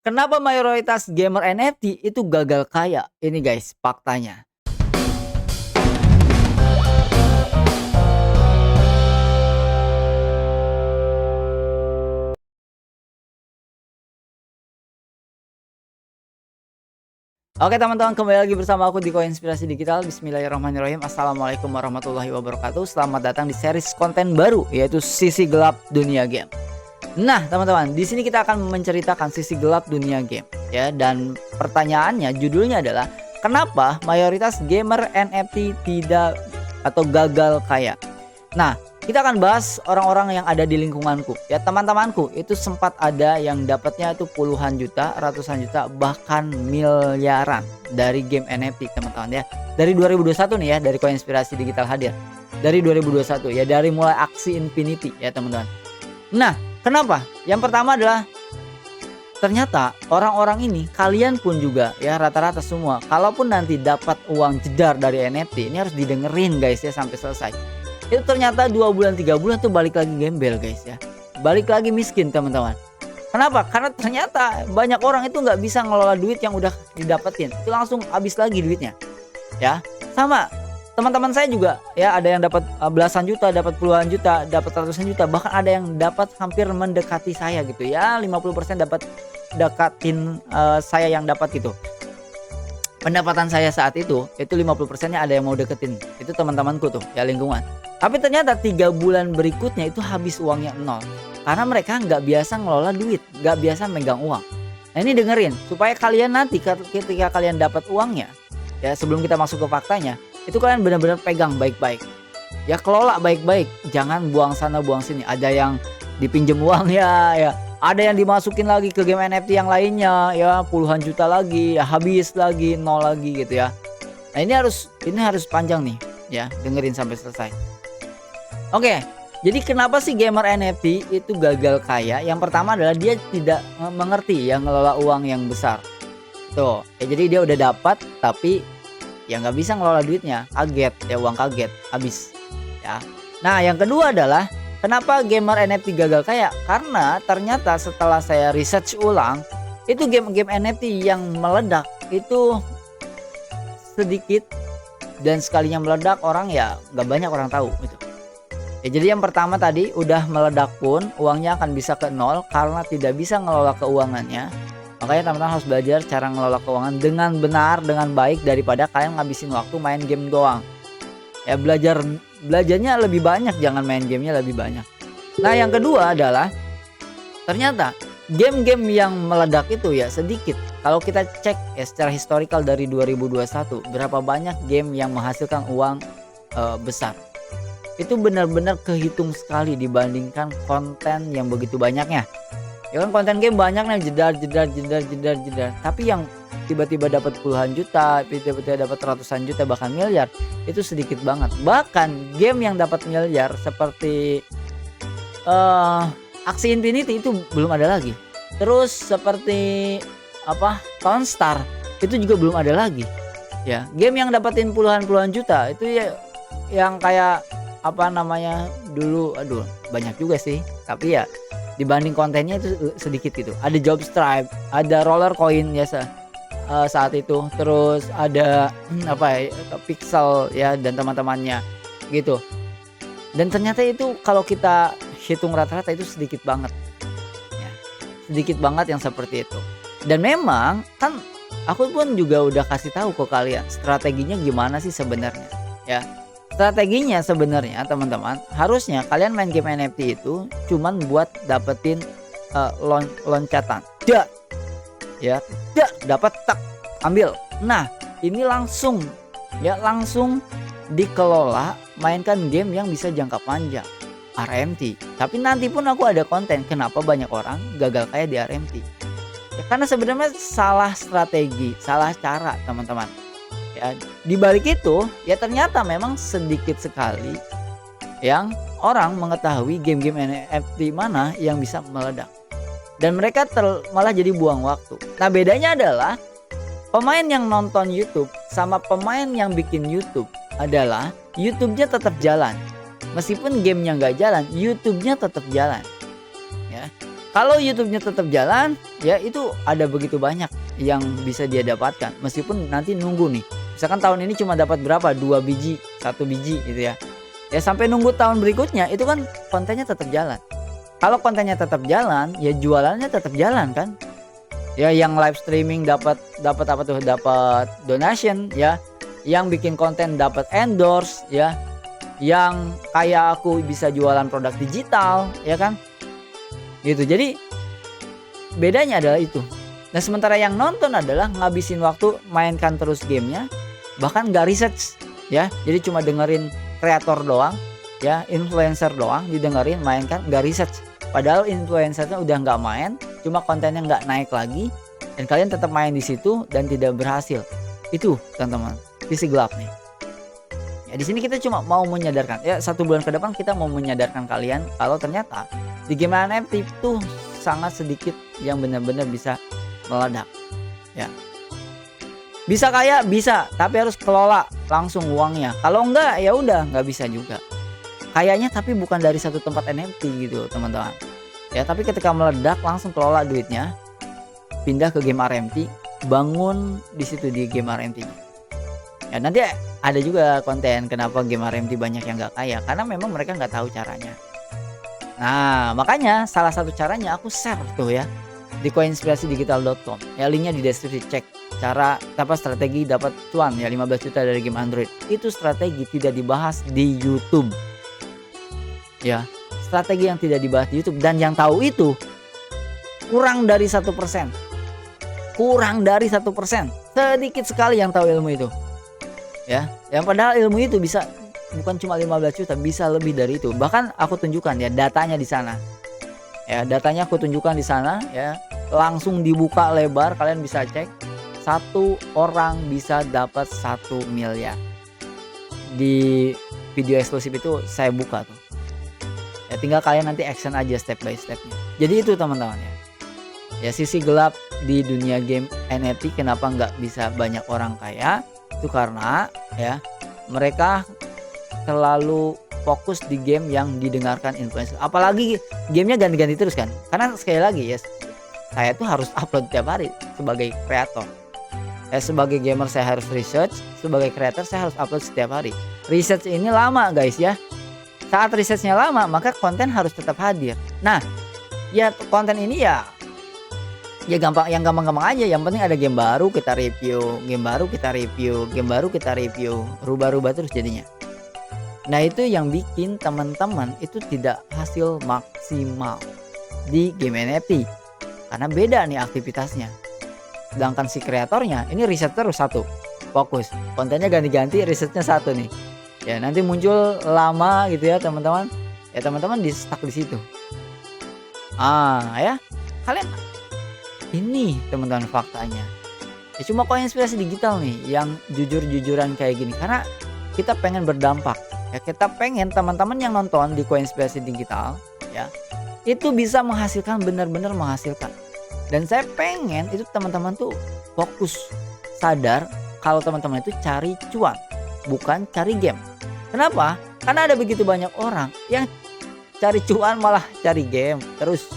Kenapa mayoritas gamer NFT itu gagal kaya? Ini guys, faktanya. Oke teman-teman, kembali lagi bersama aku di Koinspirasi Digital. Bismillahirrahmanirrahim. Assalamualaikum warahmatullahi wabarakatuh. Selamat datang di series konten baru, yaitu Sisi Gelap Dunia Game. Nah teman-teman, di sini kita akan menceritakan sisi gelap dunia game, ya. Dan pertanyaannya, judulnya adalah kenapa mayoritas gamer NFT tidak atau gagal kaya. Nah, kita akan bahas orang-orang yang ada di lingkunganku, ya. Teman-temanku itu sempat ada yang dapatnya itu puluhan juta, ratusan juta, bahkan miliaran dari game NFT, teman-teman, ya. Dari 2021 nih, ya, dari Koinspirasi Digital hadir. Dari 2021, ya, dari mulai aksi Infinity, ya teman-teman. Nah, kenapa? Yang pertama adalah ternyata orang-orang ini, kalian pun juga, ya, rata-rata semua, kalaupun nanti dapat uang jedar dari NFT, ini harus didengerin guys, ya, sampai selesai. Itu ternyata 2 bulan 3 bulan tuh balik lagi gembel guys, ya. Balik lagi miskin teman-teman. Kenapa? Karena ternyata banyak orang itu nggak bisa ngelola duit yang udah didapetin. Itu langsung habis lagi duitnya. Ya. Sama teman-teman saya juga, ya, ada yang dapat belasan juta, dapat puluhan juta, dapat ratusan juta, bahkan ada yang dapat hampir mendekati saya gitu, ya. 50% dapat dekatin saya yang dapat gitu. Pendapatan saya saat itu 50%-nya ada yang mau deketin. Itu teman-temanku tuh, ya, lingkungan. Tapi ternyata 3 bulan berikutnya itu habis uangnya nol. Karena mereka nggak biasa ngelola duit, nggak biasa megang uang. Nah ini dengerin, supaya kalian nanti ketika kalian dapat uangnya, ya, sebelum kita masuk ke faktanya, itu kalian benar-benar pegang baik-baik. Ya, kelola baik-baik, jangan buang sana buang sini. Ada yang dipinjem uang, ya. Ada yang dimasukin lagi ke game NFT yang lainnya, ya, puluhan juta lagi, ya, habis lagi, nol lagi gitu, ya. Nah ini harus panjang nih, ya, dengerin sampai selesai. Oke, jadi kenapa sih gamer NFT itu gagal kaya? Yang pertama adalah dia tidak mengerti, ya, ngelola uang yang besar. Tuh, ya, jadi dia udah dapat tapi ya nggak bisa ngelola duitnya, kaget, ya, uang kaget, habis, ya. Nah yang kedua adalah kenapa gamer NFT gagal kaya? Karena ternyata setelah saya research ulang, itu game-game NFT yang meledak itu sedikit, dan sekalinya meledak orang, ya, nggak banyak orang tahu gitu. Ya, jadi yang pertama tadi udah meledak pun uangnya akan bisa ke nol karena tidak bisa ngelola keuangannya. Makanya teman-teman harus belajar cara ngelola keuangan dengan benar, dengan baik, daripada kalian ngabisin waktu main game doang. Ya, belajarnya lebih banyak, jangan main gamenya lebih banyak. Nah yang kedua adalah ternyata game-game yang meledak itu, ya, sedikit. Kalau kita cek, ya, secara historical dari 2021 berapa banyak game yang menghasilkan uang besar. Itu benar-benar kehitung sekali dibandingkan konten yang begitu banyaknya. Ya kan, konten game banyak nih, jedar. Tapi yang tiba-tiba dapat puluhan juta, tiba-tiba dapat ratusan juta, bahkan miliar, itu sedikit banget. Bahkan game yang dapat miliar seperti Axie Infinity itu belum ada lagi. Terus seperti Town Star itu juga belum ada lagi. Ya, game yang dapatin puluhan juta itu, ya, yang kayak dulu, aduh banyak juga sih, tapi ya dibanding kontennya itu sedikit gitu. Ada Job Stripe, ada Roller Coin, ya, saat itu, terus ada Pixel, ya, dan teman-temannya gitu. Dan ternyata itu kalau kita hitung rata-rata itu sedikit banget, ya, sedikit banget yang seperti itu. Dan memang kan aku pun juga udah kasih tahu ke kalian strateginya gimana sih sebenarnya, ya. Strateginya sebenarnya teman-teman, harusnya kalian main game NFT itu cuman buat dapetin loncatan. Ya, dapat, tak, ambil. Nah, ini langsung dikelola, mainkan game yang bisa jangka panjang, RMT. Tapi nanti pun aku ada konten kenapa banyak orang gagal kaya di RMT. Ya, karena sebenarnya salah strategi, salah cara, teman-teman. Ya, di balik itu, ya, ternyata memang sedikit sekali yang orang mengetahui game-game NFT mana yang bisa meledak, dan mereka malah jadi buang waktu. Nah bedanya adalah pemain yang nonton YouTube sama pemain yang bikin YouTube adalah YouTube-nya tetap jalan, meskipun gamenya nggak jalan, YouTube-nya tetap jalan, ya. Kalau YouTube-nya tetap jalan, ya itu ada begitu banyak yang bisa dia dapatkan. Meskipun nanti nunggu nih. Misalkan tahun ini cuma dapat berapa? 2 biji, 1 biji gitu ya. Ya sampai nunggu tahun berikutnya itu kan kontennya tetap jalan. Kalau kontennya tetap jalan, ya jualannya tetap jalan kan. Ya yang live streaming dapat apa tuh? Dapat donation ya. Yang bikin konten dapat endorse ya. Yang kayak aku bisa jualan produk digital ya kan. Gitu. Jadi bedanya adalah itu. Nah sementara yang nonton adalah ngabisin waktu mainkan terus gamenya, bahkan gak research ya. Jadi cuma dengerin kreator doang ya, influencer doang didengerin mainkan, gak research. Padahal influencernya udah nggak main, cuma kontennya nggak naik lagi, dan kalian tetap main di situ dan tidak berhasil. Itu teman-teman sisi gelap nih. Ya di sini kita cuma mau menyadarkan ya, 1 bulan ke depan kita mau menyadarkan kalian kalau ternyata di game NFT itu sangat sedikit yang benar-benar bisa meledak ya. Bisa kaya bisa, tapi harus kelola langsung uangnya. Kalau enggak ya udah nggak bisa juga. Kayaknya tapi bukan dari satu tempat NFT gitu teman-teman. Ya tapi ketika meledak langsung kelola duitnya, pindah ke game RMT, bangun di situ di game RMT. Ya nanti ada juga konten kenapa game RMT banyak yang nggak kaya, karena memang mereka nggak tahu caranya. Nah makanya salah satu caranya aku share tuh ya di koinspirasidigital.com ya, linknya di deskripsi. Cek cara strategi dapat cuan ya 15 juta dari game Android. Itu strategi tidak dibahas di YouTube ya, strategi yang tidak dibahas di YouTube, dan yang tahu itu kurang dari 1%, kurang dari 1%, sedikit sekali yang tahu ilmu itu ya. Yang padahal ilmu itu bisa bukan cuma 15 juta, bisa lebih dari itu. Bahkan aku tunjukkan ya datanya di sana. Ya, datanya aku tunjukkan di sana ya. Langsung dibuka lebar, kalian bisa cek. 1 orang bisa dapat 1 miliar. Di video eksklusif itu saya buka tuh. Ya tinggal kalian nanti action aja step by stepnya. Jadi itu teman-teman ya. Ya sisi gelap di dunia game NFT kenapa nggak bisa banyak orang kaya? Itu karena ya mereka terlalu fokus di game yang didengarkan influencer. Apalagi gamenya ganti-ganti terus kan. Karena sekali lagi ya, saya tuh harus upload tiap hari sebagai kreator. Sebagai gamer saya harus research, sebagai kreator saya harus upload setiap hari. Research ini lama guys ya. Saat researchnya lama maka konten harus tetap hadir. Nah ya konten ini ya gampang, yang gampang-gampang aja. Yang penting ada game baru kita review, game baru kita review, game baru kita review, rubah-rubah terus jadinya. Nah itu yang bikin teman-teman itu tidak hasil maksimal di game NFT, karena beda nih aktivitasnya. Sedangkan si kreatornya ini riset terus satu, fokus, kontennya ganti-ganti, risetnya satu nih. Ya nanti muncul lama gitu ya teman-teman. Ya teman-teman di stuck di situ. Ya kalian ini teman-teman faktanya. Ya cuma Koinspirasi Digital nih yang jujur-jujuran kayak gini, karena kita pengen berdampak. Ya kita pengen teman-teman yang nonton di Koinspirasi Digital ya itu bisa menghasilkan, benar-benar menghasilkan. Dan saya pengen itu teman-teman tuh fokus, sadar kalau teman-teman itu cari cuan, bukan cari game. Kenapa? Karena ada begitu banyak orang yang cari cuan malah cari game terus.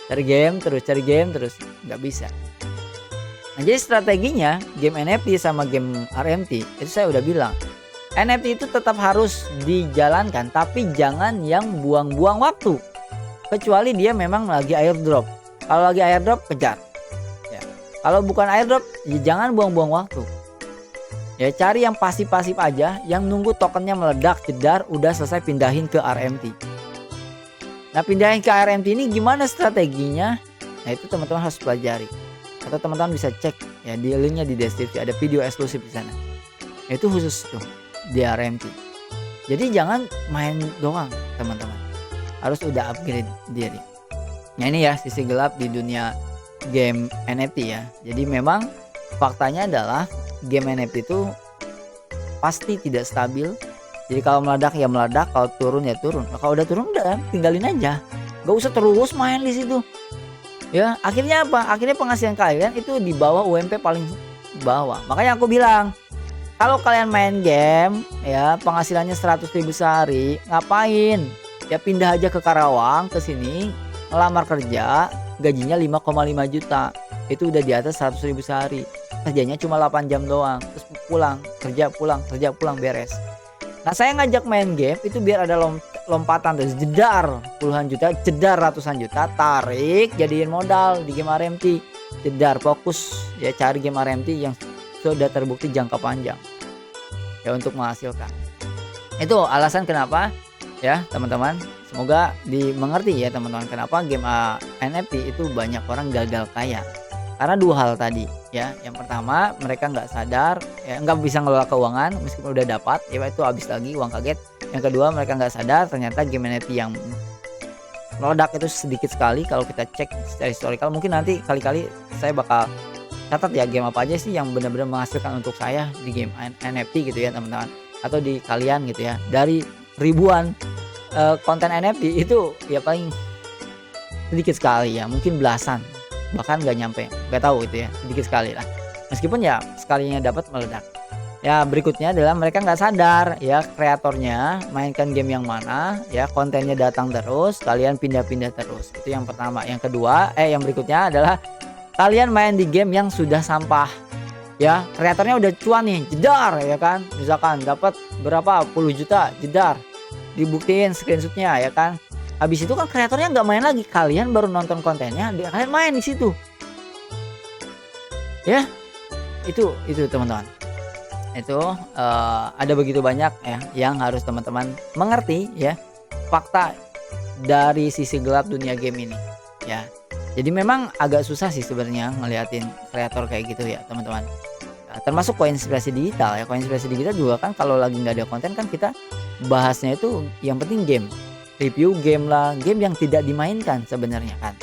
Cari game terus, nggak bisa. Nah, jadi strateginya game NFT sama game RMT itu saya udah bilang, NFT itu tetap harus dijalankan, tapi jangan yang buang-buang waktu. Kecuali dia memang lagi airdrop. Kalau lagi airdrop kejar. Ya. Kalau bukan airdrop, ya jangan buang-buang waktu. Ya cari yang pasif-pasif aja, yang nunggu tokennya meledak, jedar, udah selesai pindahin ke RMT. Nah pindahin ke RMT ini gimana strateginya? Nah itu teman-teman harus pelajari. Atau teman-teman bisa cek ya di linknya di deskripsi, ada video eksklusif di sana. Nah, itu khusus tuh di RMT. Jadi jangan main doang teman-teman, harus udah upgrade diri. Nah ini ya sisi gelap di dunia game NFT ya. Jadi memang faktanya adalah game NFT itu pasti tidak stabil. Jadi kalau meledak ya meledak, kalau turun ya turun. Nah, kalau udah turun udah tinggalin aja, gak usah terus main di situ. Ya akhirnya apa? Akhirnya penghasilan kalian itu di bawah UMP paling bawah. Makanya aku bilang, kalau kalian main game ya penghasilannya 100.000 sehari, ngapain? Ya pindah aja ke Karawang, ke sini, ngelamar kerja gajinya 5,5 juta. Itu udah di atas 100.000 sehari. Kerjanya cuma 8 jam doang. Terus pulang, kerja pulang beres. Nah, saya ngajak main game itu biar ada lompatan tuh, jedar puluhan juta, jedar ratusan juta, tarik jadiin modal di game RMT. Jedar fokus ya cari game RMT yang sudah terbukti jangka panjang. Ya untuk menghasilkan. Itu alasan kenapa ya teman-teman, semoga dimengerti ya teman-teman kenapa game NFT itu banyak orang gagal kaya. Karena dua hal tadi ya. Yang pertama, mereka nggak sadar ya, nggak bisa ngelola keuangan meskipun udah dapat ya, itu habis lagi uang kaget. Yang kedua, mereka nggak sadar ternyata game NFT yang meledak itu sedikit sekali. Kalau kita cek secara historical, mungkin nanti kali-kali saya bakal catat ya game apa aja sih yang benar-benar menghasilkan untuk saya di game NFT gitu ya teman-teman, atau di kalian gitu ya. Dari ribuan konten NFT itu ya paling sedikit sekali ya, mungkin belasan, bahkan nggak nyampe, nggak tahu itu ya, sedikit sekali lah. Meskipun ya sekalinya dapat meledak. Ya berikutnya adalah mereka nggak sadar ya, kreatornya mainkan game yang mana ya, kontennya datang terus, kalian pindah-pindah terus. Itu yang pertama. Yang kedua yang berikutnya adalah kalian main di game yang sudah sampah ya, kreatornya udah cuan nih, jedar ya kan, misalkan dapat berapa puluh juta, jedar, dibuktiin screenshotnya ya kan. Habis itu kan kreatornya nggak main lagi, kalian baru nonton kontennya, kalian main di situ ya. Itu teman-teman, itu ada begitu banyak ya yang harus teman-teman mengerti ya, fakta dari sisi gelap dunia game ini ya. Jadi memang agak susah sih sebenarnya ngeliatin kreator kayak gitu ya teman-teman. Nah, termasuk Koinspirasi Digital ya. Koinspirasi Digital juga kan kalau lagi nggak ada konten kan kita bahasnya itu yang penting game, review game lah, game yang tidak dimainkan sebenarnya kan.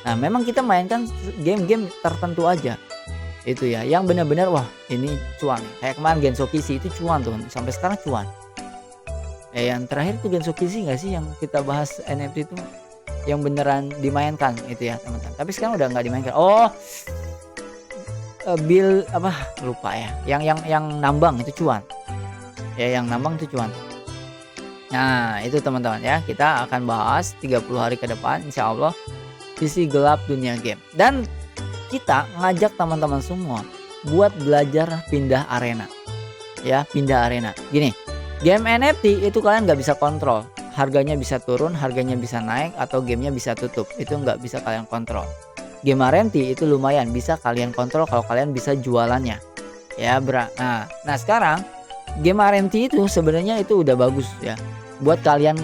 Nah memang kita mainkan game-game tertentu aja itu ya, yang benar-benar wah ini cuan. Kayak kemarin Gensho Kishi itu cuan tuh, sampai sekarang cuan. Yang terakhir tuh Gensho Kishi nggak sih yang kita bahas NFT itu, yang beneran dimainkan itu ya teman-teman. Tapi sekarang udah nggak dimainkan. Bill apa lupa ya, yang nambang itu cuan ya, yang nambang itu cuan. Nah itu teman-teman ya, kita akan bahas 30 hari ke depan insya Allah sisi gelap dunia game. Dan kita ngajak teman-teman semua buat belajar pindah arena ya, pindah arena. Gini, game NFT itu kalian nggak bisa kontrol, harganya bisa turun, harganya bisa naik, atau gamenya bisa tutup, itu nggak bisa kalian kontrol. Game RMT itu lumayan bisa kalian kontrol kalau kalian bisa jualannya ya nah sekarang game RMT itu sebenarnya itu udah bagus ya buat kalian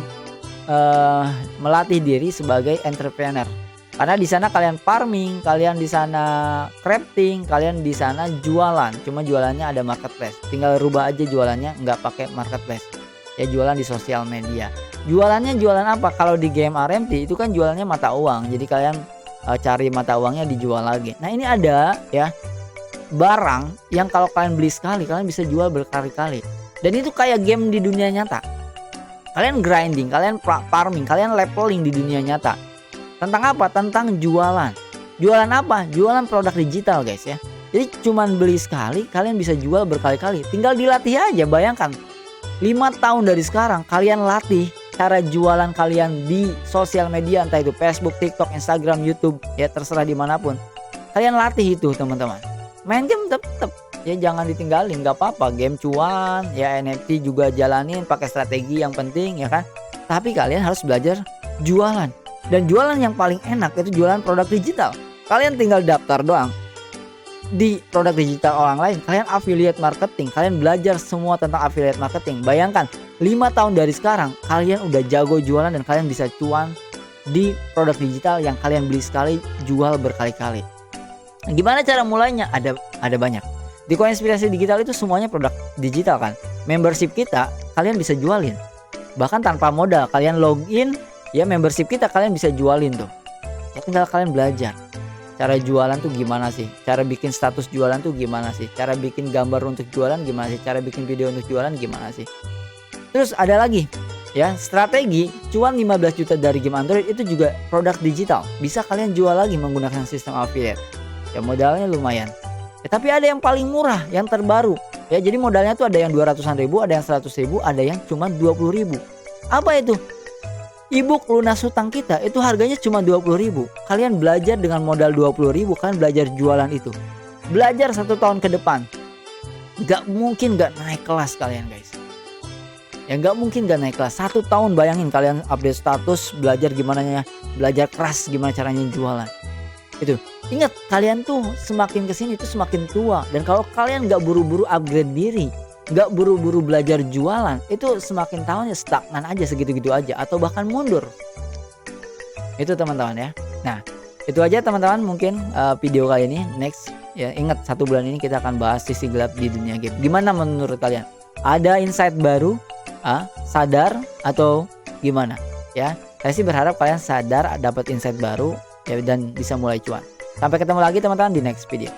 melatih diri sebagai entrepreneur, karena di sana kalian farming, kalian di sana crafting, kalian di sana jualan. Cuma jualannya ada marketplace, tinggal rubah aja jualannya, nggak pakai marketplace ya, jualan di sosial media. Jualannya jualan apa? Kalau di game RMT itu kan jualannya mata uang, jadi kalian cari mata uangnya dijual lagi. Nah ini ada ya barang yang kalau kalian beli sekali kalian bisa jual berkali-kali, dan itu kayak game di dunia nyata. Kalian grinding, kalian farming, kalian leveling di dunia nyata. Tentang apa? Tentang jualan. Jualan apa? Jualan produk digital guys ya. Jadi cuman beli sekali kalian bisa jual berkali-kali, tinggal dilatih aja. Bayangkan 5 tahun dari sekarang kalian latih cara jualan kalian di sosial media, entah itu Facebook, TikTok, Instagram, YouTube ya, terserah dimanapun. Kalian latih itu teman-teman. Main game tetap ya, jangan ditinggalin, nggak apa-apa. Game cuan ya, NFT juga jalanin pakai strategi yang penting ya kan. Tapi kalian harus belajar jualan, dan jualan yang paling enak itu jualan produk digital. Kalian tinggal daftar doang di produk digital orang lain, kalian affiliate marketing, kalian belajar semua tentang affiliate marketing. Bayangkan 5 tahun dari sekarang kalian udah jago jualan dan kalian bisa cuan di produk digital yang kalian beli sekali jual berkali-kali. Gimana cara mulainya? Ada banyak. Di Koinspirasi Digital itu semuanya produk digital kan. Membership kita kalian bisa jualin, bahkan tanpa modal. Kalian login ya, membership kita kalian bisa jualin tuh ya, tinggal kalian belajar cara jualan tuh gimana sih, cara bikin status jualan tuh gimana sih, cara bikin gambar untuk jualan gimana sih, cara bikin video untuk jualan gimana sih. Terus ada lagi ya, strategi cuan 15 juta dari game Android itu juga produk digital, bisa kalian jual lagi menggunakan sistem affiliate ya, modalnya lumayan ya. Tapi ada yang paling murah, yang terbaru ya, jadi modalnya tuh ada yang 200-an ribu, ada yang 100 ribu, ada yang cuma 20 ribu. Apa itu? E-book lunas hutang kita itu harganya cuma 20.000. Kalian belajar dengan modal 20.000, kalian belajar jualan itu. Belajar 1 tahun ke depan. Gak mungkin gak naik kelas kalian guys. Ya gak mungkin gak naik kelas. 1 tahun bayangin kalian update status, belajar gimana, belajar keras gimana caranya jualan. Itu. Ingat, kalian tuh semakin kesini tuh semakin tua. Dan kalau kalian gak buru-buru upgrade diri, gak buru-buru belajar jualan, itu semakin tahunnya stagnan aja, segitu-gitu aja, atau bahkan mundur. Itu teman-teman ya. Nah, itu aja teman-teman mungkin video kali ini. Next ya, ingat 1 bulan ini kita akan bahas sisi gelap di dunia game. Gimana menurut kalian? Ada insight baru? Sadar atau gimana? Ya, saya sih berharap kalian sadar, dapat insight baru ya, dan bisa mulai cuan. Sampai ketemu lagi teman-teman di next video.